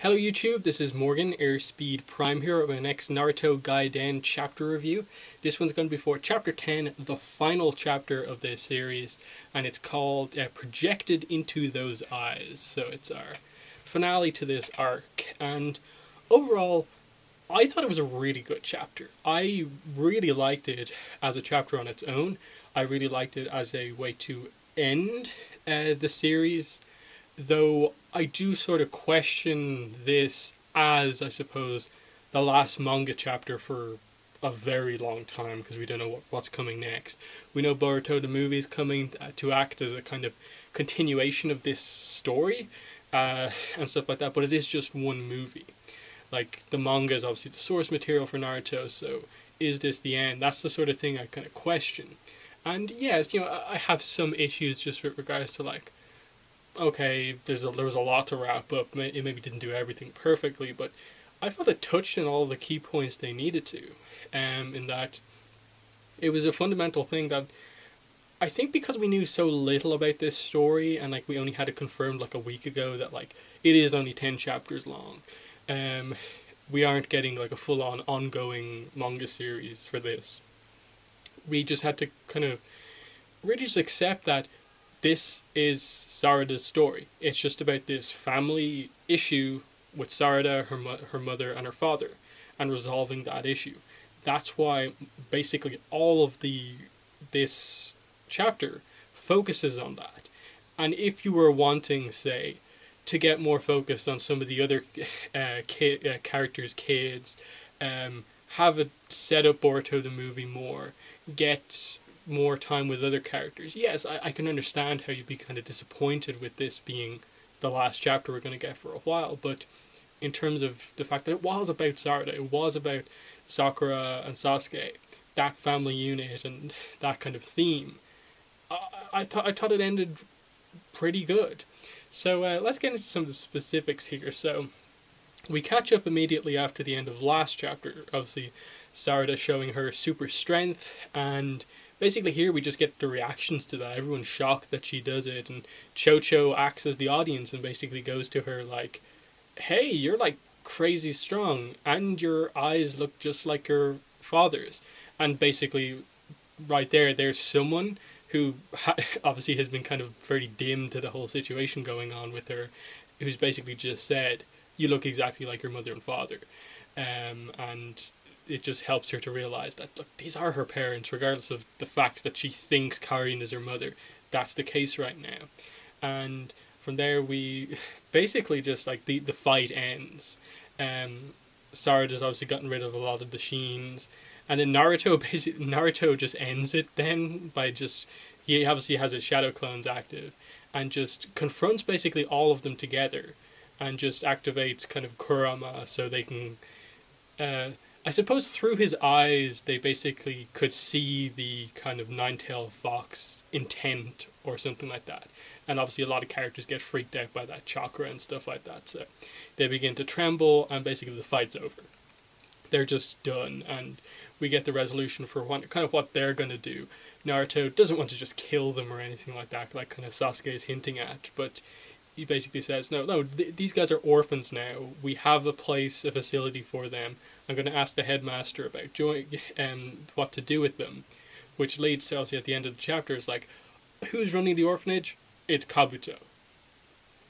Hello YouTube, this is Morgan, Airspeed Prime here with my next Naruto Gaiden chapter review. This one's going to be for chapter 10, the final chapter of this series, and it's called Projected into Those Eyes. So it's our finale to this arc, and overall, I thought it was a really good chapter. I really liked it as a chapter on its own. I really liked it as a way to end the series, though I do sort of question this as, I suppose, the last manga chapter for a very long time because we don't know what's coming next. We know Boruto the movie is coming to act as a kind of continuation of this story and stuff like that, but it is just one movie. Like, the manga is obviously the source material for Naruto, so is this the end? That's the sort of thing I kind of question. And yes, I have some issues just with regards to, like, okay, there was a lot to wrap up. It maybe didn't do everything perfectly, but I felt it touched on all the key points they needed to. In that it was a fundamental thing that I think, because we knew so little about this story, and like we only had it confirmed like a week ago that like it is only 10 chapters long. Um, we aren't getting like a full on ongoing manga series for this. We just had to kind of really just accept that this is Sarada's story. It's just about this family issue with Sarada, her mother, and her father, and resolving that issue. That's why basically all of this chapter focuses on that. And if you were wanting, say, to get more focus on some of the other characters' kids, have it set up Boruto the movie more, get more time with other characters. Yes, I can understand how you'd be kind of disappointed with this being the last chapter we're going to get for a while, but in terms of the fact that it was about Sarada, it was about Sakura and Sasuke, that family unit and that kind of theme, I thought it ended pretty good. So let's get into some of the specifics here. So we catch up immediately after the end of last chapter, obviously Sarada showing her super strength, and basically here we just get the reactions to that. Everyone's shocked that she does it, and Chocho acts as the audience and basically goes to her like, hey, you're like crazy strong, and your eyes look just like your father's. And basically, right there's someone who obviously has been kind of very dim to the whole situation going on with her, who's basically just said, you look exactly like your mother and father. And it just helps her to realize that, look, these are her parents, regardless of the fact that she thinks Karin is her mother. That's the case right now. And from there, we basically just like the fight ends. Sarada's obviously gotten rid of a lot of the Sheens, and then Naruto just ends it then by just, he obviously has his shadow clones active and just confronts basically all of them together and just activates kind of Kurama so they can I suppose through his eyes they basically could see the kind of nine-tailed fox intent or something like that. And obviously a lot of characters get freaked out by that chakra and stuff like that, so they begin to tremble and basically the fight's over. They're just done, and we get the resolution for kind of what they're going to do. Naruto doesn't want to just kill them or anything like that, like kind of Sasuke is hinting at, but he basically says, no, these guys are orphans now. We have a place, a facility for them. I'm going to ask the headmaster about what to do with them. Which leads to, obviously, at the end of the chapter, is like, who's running the orphanage? It's Kabuto.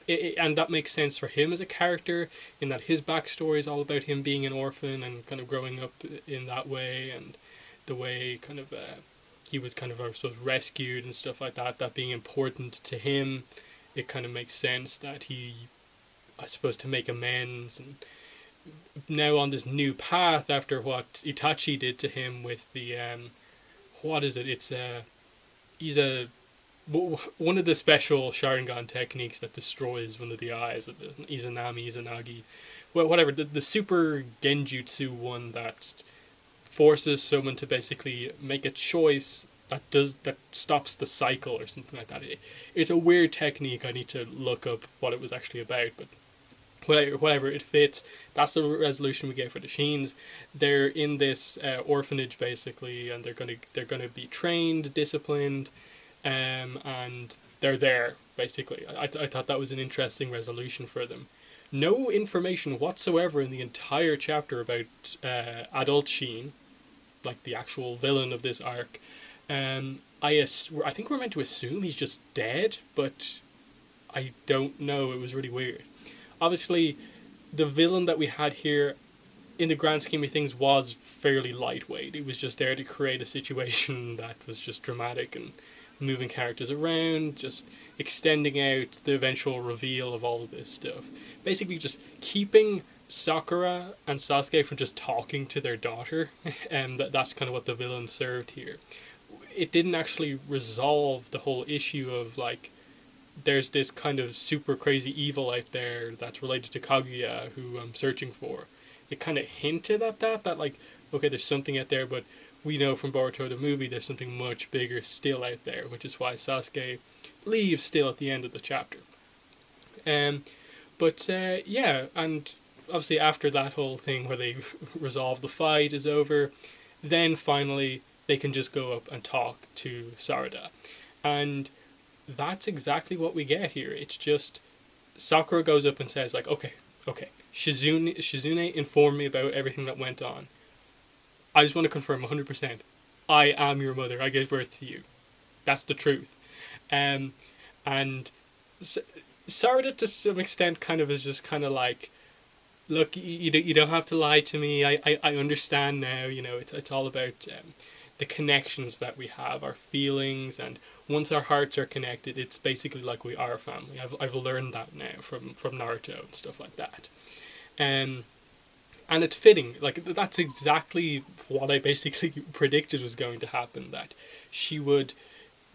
And that makes sense for him as a character, in that his backstory is all about him being an orphan and kind of growing up in that way, and the way kind of he was kind of, I suppose, rescued and stuff like that, that being important to him. It kind of makes sense that he, I suppose, to make amends, and now on this new path after what Itachi did to him with the what is it? It's he's a one of the special Sharingan techniques that destroys one of the eyes of the Izanagi, well, whatever, the super Genjutsu one that forces someone to basically make a choice that stops the cycle or something like that. It's a weird technique. I need to look up what it was actually about, but whatever, it fits. That's the resolution we get for the Sheens. They're in this orphanage basically, and they're gonna be trained, disciplined, and they're there basically. I thought that was an interesting resolution for them. No information whatsoever in the entire chapter about adult Sheen, like the actual villain of this arc. I think we're meant to assume he's just dead, but I don't know. It was really weird. Obviously, the villain that we had here, in the grand scheme of things, was fairly lightweight. It was just there to create a situation that was just dramatic and moving characters around, just extending out the eventual reveal of all of this stuff. Basically, just keeping Sakura and Sasuke from just talking to their daughter, and that's kind of what the villain served here. It didn't actually resolve the whole issue of like there's this kind of super crazy evil out there that's related to Kaguya who I'm searching for. It kind of hinted at that like, okay, there's something out there, but we know from Boruto the movie there's something much bigger still out there, which is why Sasuke leaves still at the end of the chapter. Yeah, and obviously after that whole thing where they resolve the fight is over, then finally they can just go up and talk to Sarada. And that's exactly what we get here. It's just Sakura goes up and says like, okay, Shizune informed me about everything that went on. I just want to confirm 100%. I am your mother. I gave birth to you. That's the truth. And Sarada to some extent kind of is just kind of like, look, you don't have to lie to me. I understand now. You know, it's all about the connections that we have, our feelings, and once our hearts are connected, it's basically like we are family. I've learned that now from Naruto and stuff like that. And it's fitting. Like that's exactly what I basically predicted was going to happen. That she would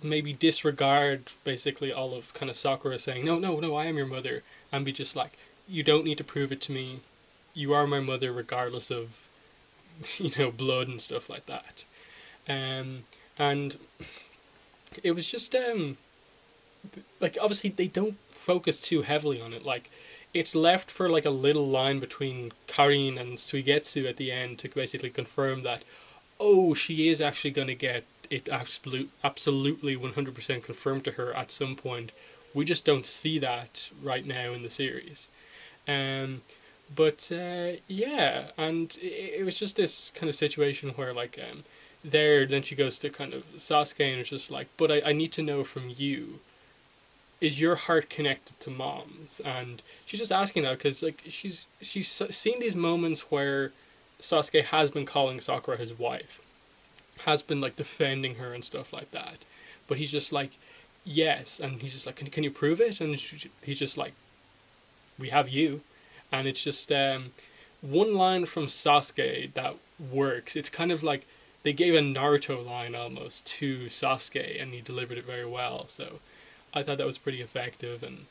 maybe disregard basically all of kind of Sakura saying no, I am your mother, and be just like, you don't need to prove it to me. You are my mother regardless of blood and stuff like that. And it was just like obviously they don't focus too heavily on it. Like it's left for like a little line between Karin and Suigetsu at the end to basically confirm that, oh, she is actually going to get it absolutely 100% confirmed to her at some point. We just don't see that right now in the series. Yeah, and it was just this kind of situation where like then she goes to kind of Sasuke and it's just like, but I need to know from you, is your heart connected to mom's? And she's just asking that because like she's seen these moments where Sasuke has been calling Sakura his wife, has been like defending her and stuff like that, but he's just like, yes, and he's just like, can you prove it? And he's just like, we have you. And it's just one line from Sasuke that works. It's kind of like they gave a Naruto line almost to Sasuke and he delivered it very well. So I thought that was pretty effective. And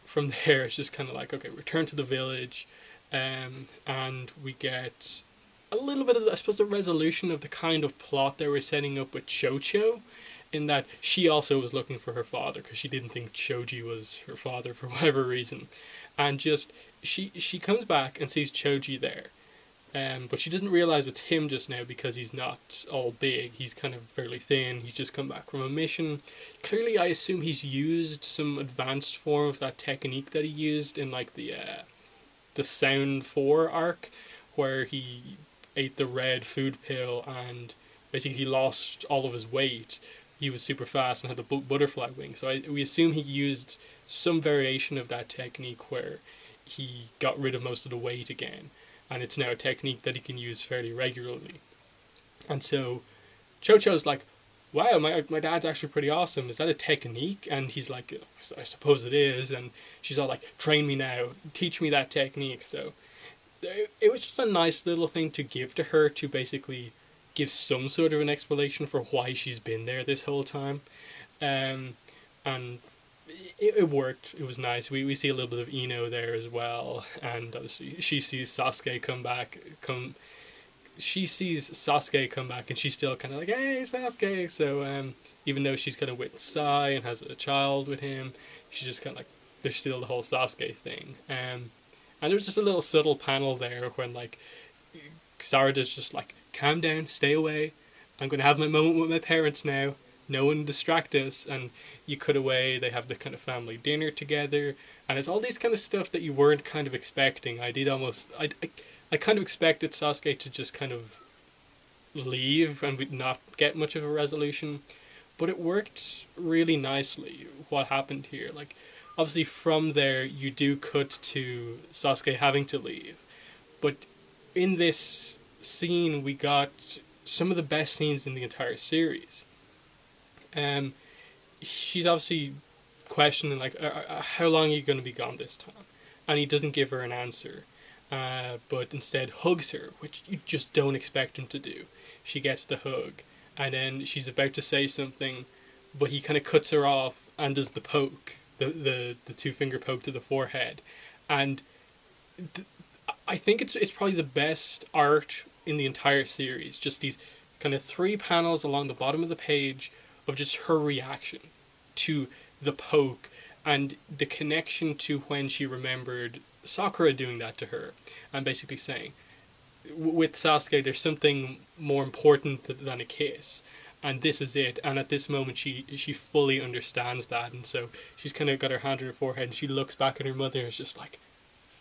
from there, it's just kind of like, okay, return to the village, and we get a little bit of, I suppose, the resolution of the kind of plot they were setting up with Chocho, in that she also was looking for her father because she didn't think Choji was her father for whatever reason. And just, she comes back and sees Choji there. But she doesn't realize it's him just now because he's not all big. He's kind of fairly thin. He's just come back from a mission. Clearly, I assume he's used some advanced form of that technique that he used in like the Sound 4 arc, where he ate the red food pill and basically he lost all of his weight. He was super fast and had the butterfly wing. So we assume he used some variation of that technique where he got rid of most of the weight again. And it's now a technique that he can use fairly regularly. And so Chocho's like, wow, my dad's actually pretty awesome. Is that a technique? And he's like, I suppose it is. And she's all like, train me now. Teach me that technique. So it was just a nice little thing to give to her to basically give some sort of an explanation for why she's been there this whole time. And it worked. It was nice. We see a little bit of Ino there as well. And obviously she sees Sasuke come back. She sees Sasuke come back and she's still kind of like, hey, Sasuke. So even though she's kind of with Sai and has a child with him, she's just kind of like, there's still the whole Sasuke thing. And there was just a little subtle panel there when like Sarada's just like, calm down, stay away. I'm going to have my moment with my parents now. no one distract us, and you cut away, they have the kind of family dinner together, and it's all these kind of stuff that you weren't kind of expecting. I kind of expected Sasuke to just kind of leave and we'd not get much of a resolution, but it worked really nicely what happened here. Like, obviously from there you do cut to Sasuke having to leave, but in this scene we got some of the best scenes in the entire series. Um, she's obviously questioning like, how long are you going to be gone this time? And he doesn't give her an answer, but instead hugs her, which you just don't expect him to do. She gets the hug, and then she's about to say something, but he kind of cuts her off and does the poke, the two finger poke to the forehead, and I think it's probably the best art in the entire series. Just these kind of three panels along the bottom of the page of just her reaction to the poke and the connection to when she remembered Sakura doing that to her, and basically saying, with Sasuke, there's something more important than a kiss, and this is it. And at this moment, she fully understands that, and so she's kind of got her hand on her forehead, and she looks back at her mother, and is just like,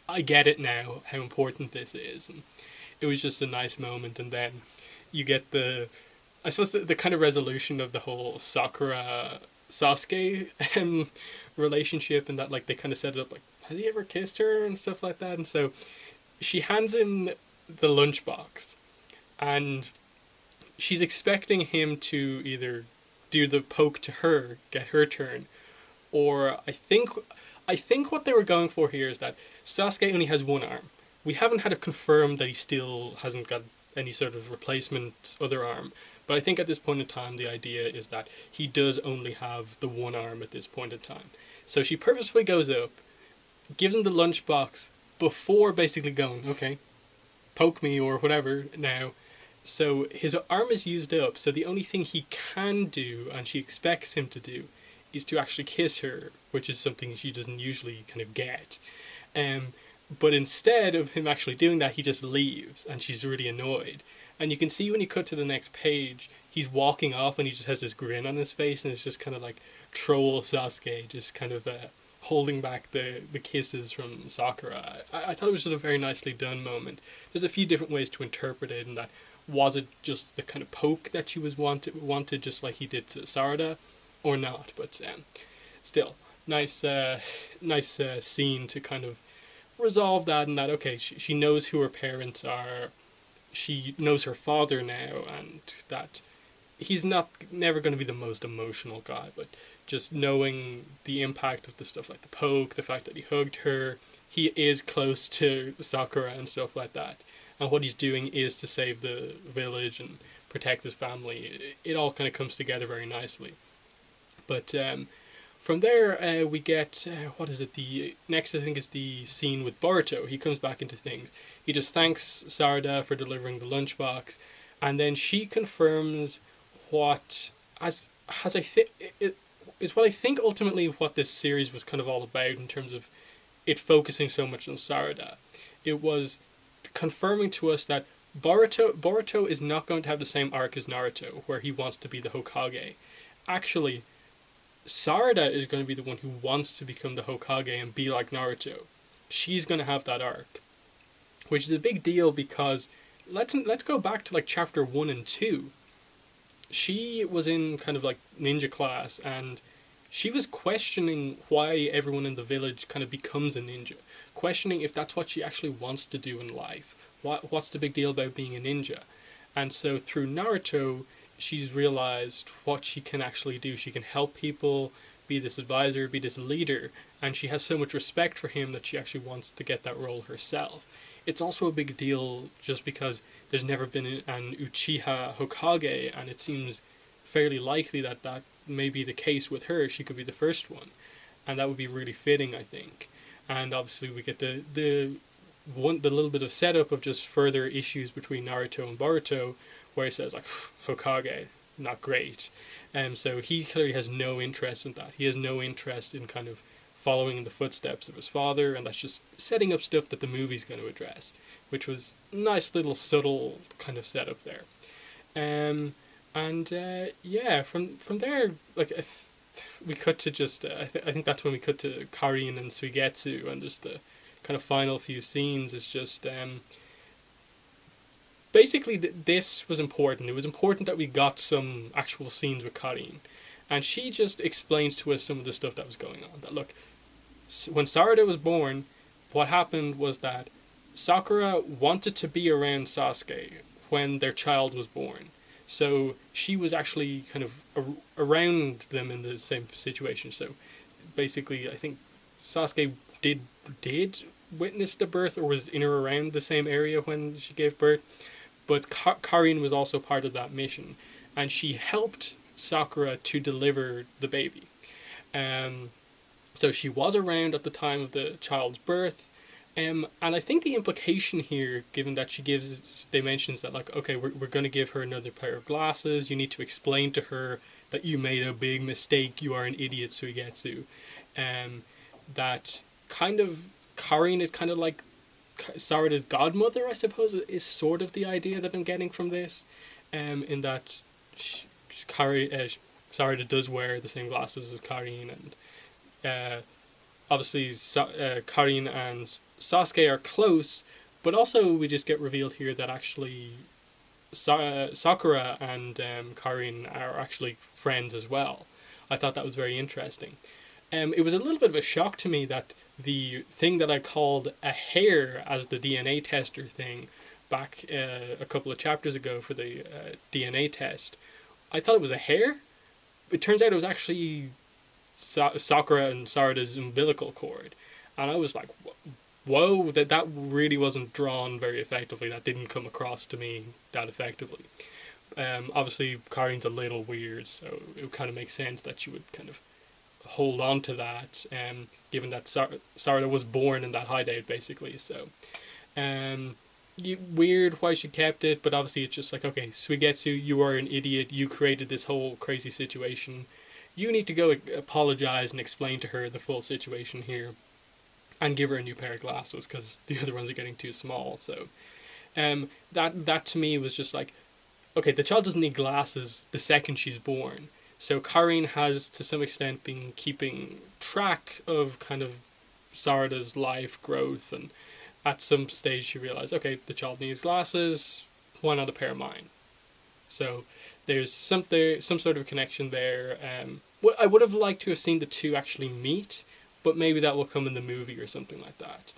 I get it now, how important this is. And it was just a nice moment, and then you get I suppose the kind of resolution of the whole Sakura Sasuke relationship, and that like they kind of set it up like, has he ever kissed her and stuff like that. And so she hands him the lunchbox, and she's expecting him to either do the poke to her, get her turn, or I think what they were going for here is that Sasuke only has one arm. We haven't had it confirmed that he still hasn't got any sort of replacement other arm, but I think at this point in time the idea is that he does only have the one arm at this point in time. So she purposefully goes up, gives him the lunchbox before basically going, okay, poke me or whatever now. So his arm is used up, so the only thing he can do, and she expects him to do, is to actually kiss her, which is something she doesn't usually kind of get. But instead of him actually doing that, he just leaves, and she's really annoyed. And you can see when you cut to the next page, he's walking off and he just has this grin on his face, and it's just kind of like troll Sasuke, just kind of holding back the kisses from Sakura. I thought it was just a very nicely done moment. There's a few different ways to interpret it, and that was it just the kind of poke that she was wanted just like he did to Sarada, or not, but still, nice scene to kind of resolve that, and that, okay, she knows who her parents are, she knows her father now, and that he's never going to be the most emotional guy, but just knowing the impact of the stuff like the poke, the fact that he hugged her, he is close to Sakura and stuff like that, and what he's doing is to save the village and protect his family. It all kind of comes together very nicely. But from there, we get, what is it, the next I think is the scene with Boruto. He comes back into things. He just thanks Sarada for delivering the lunchbox, and then she confirms what, as I think, it is what I think ultimately what this series was kind of all about in terms of it focusing so much on Sarada. It was confirming to us that Boruto is not going to have the same arc as Naruto, where he wants to be the Hokage. Actually, Sarada is going to be the one who wants to become the Hokage and be like Naruto. She's going to have that arc, which is a big deal because let's go back to like chapter 1 and 2. She was in kind of like ninja class, and she was questioning why everyone in the village kind of becomes a ninja, questioning if that's what she actually wants to do in life. What's the big deal about being a ninja? And so through Naruto, she's realized what she can actually do. She can help people, be this advisor, be this leader, and she has so much respect for him that she actually wants to get that role herself. It's also a big deal just because there's never been an Uchiha Hokage, and it seems fairly likely that that may be the case with her. She could be the first one, and that would be really fitting, I think. And obviously we get the little bit of setup of just further issues between Naruto and Boruto, where he says like, Hokage, not great. So he clearly has no interest in that. He has no interest in kind of following in the footsteps of his father, and that's just setting up stuff that the movie's going to address, which was nice little subtle kind of setup there. And yeah, from there, like we cut to just I think that's when we cut to Karin and Suigetsu, and just the kind of final few scenes is just basically this was important. It was important that we got some actual scenes with Karin, and she just explains to us some of the stuff that was going on. That look, when Sarada was born, what happened was that Sakura wanted to be around Sasuke when their child was born. So she was actually kind of around them in the same situation. So basically, I think Sasuke did witness the birth or was in or around the same area when she gave birth. But Karin was also part of that mission, and she helped Sakura to deliver the baby. Um, so she was around at the time of the child's birth. And I think the implication here, given that they mentions that like, okay, we're going to give her another pair of glasses. You need to explain to her that you made a big mistake. You are an idiot, Suigetsu. Um, that kind of Karin is kind of like Sarada's godmother, I suppose, is sort of the idea that I'm getting from this. In that Sarada does wear the same glasses as Karin, and uh, obviously Karin and Sasuke are close, but also we just get revealed here that actually Sakura and Karin are actually friends as well. I thought that was very interesting. It was a little bit of a shock to me that the thing that I called a hair as the DNA tester thing back a couple of chapters ago for the DNA test, I thought it was a hair. It turns out it was actually Sakura and Sarada's umbilical cord, and I was like, "Whoa! That really wasn't drawn very effectively. That didn't come across to me that effectively." Obviously, Karin's a little weird, so it kind of makes sense that she would kind of hold on to that, given that Sarada was born in that hideout, basically. So, um, weird why she kept it, but obviously it's just like, okay, Suigetsu, you are an idiot. You created this whole crazy situation. You need to go apologize and explain to her the full situation here, and give her a new pair of glasses because the other ones are getting too small. So, that to me was just like, okay, the child doesn't need glasses the second she's born. So Karin has, to some extent, been keeping track of kind of Sarada's life growth, and at some stage she realized, okay, the child needs glasses. Why not a pair of mine? So there's some sort of connection there. I would have liked to have seen the two actually meet, but maybe that will come in the movie or something like that.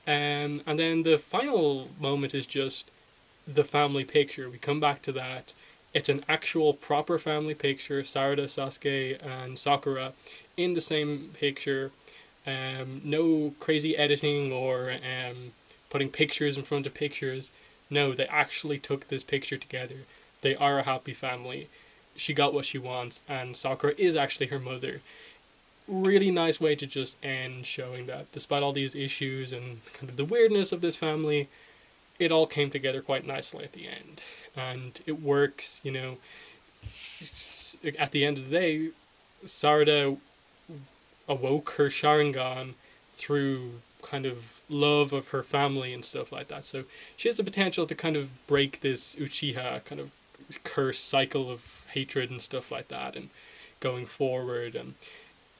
And then the final moment is just the family picture. We come back to that. It's an actual proper family picture. Sarada, Sasuke, and Sakura in the same picture. No crazy editing or putting pictures in front of pictures. No, they actually took this picture together. They are a happy family. She got what she wants, and Sakura is actually her mother. Really nice way to just end, showing that despite all these issues and kind of the weirdness of this family, it all came together quite nicely at the end. And it works, you know. At the end of the day, Sarada awoke her Sharingan through kind of love of her family and stuff like that. So she has the potential to kind of break this Uchiha kind of curse cycle of hatred and stuff like that, and going forward. And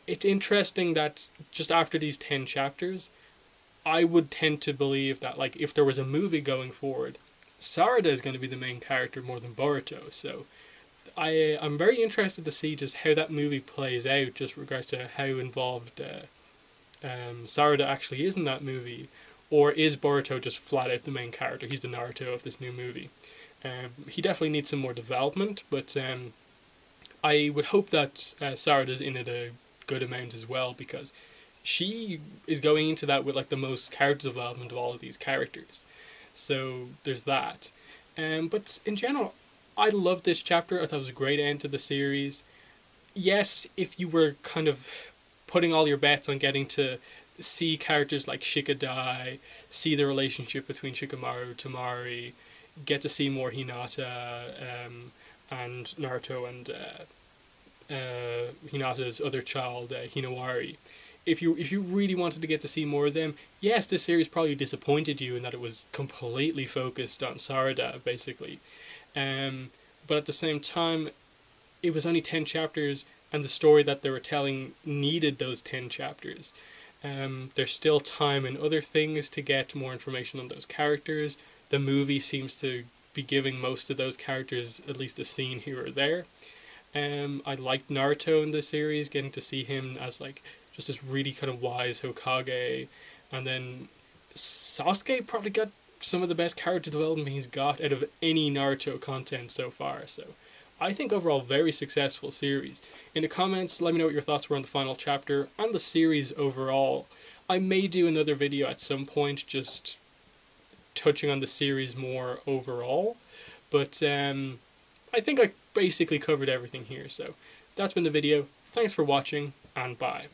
it's interesting that just after these 10 chapters, I would tend to believe that, like, if there was a movie going forward, Sarada is going to be the main character more than Boruto. So I'm very interested to see just how that movie plays out, just regards to how involved Sarada actually is in that movie, or is Boruto just flat out the main character? He's the Naruto of this new movie. He definitely needs some more development, but I would hope that Sarada's in it a good amount as well, because she is going into that with like the most character development of all of these characters. So there's that. But in general, I loved this chapter. I thought it was a great end to the series. Yes, if you were kind of putting all your bets on getting to see characters like Shika die, see the relationship between Shikamaru, Tamari, get to see more Hinata, and Naruto and Hinata's other child, Hinawari. If you really wanted to get to see more of them, yes, this series probably disappointed you in that it was completely focused on Sarada, basically. Um, but at the same time, it was only 10 chapters, and the story that they were telling needed those 10 chapters. There's still time and other things to get more information on those characters. The movie seems to be giving most of those characters at least a scene here or there. I liked Naruto in this series, getting to see him as like just this really kind of wise Hokage, and then Sasuke probably got some of the best character development he's got out of any Naruto content so far. So I think overall very successful series. In the comments, let me know what your thoughts were on the final chapter and the series overall. I may do another video at some point just touching on the series more overall, but I think I basically covered everything here. So that's been the video. Thanks for watching, and bye.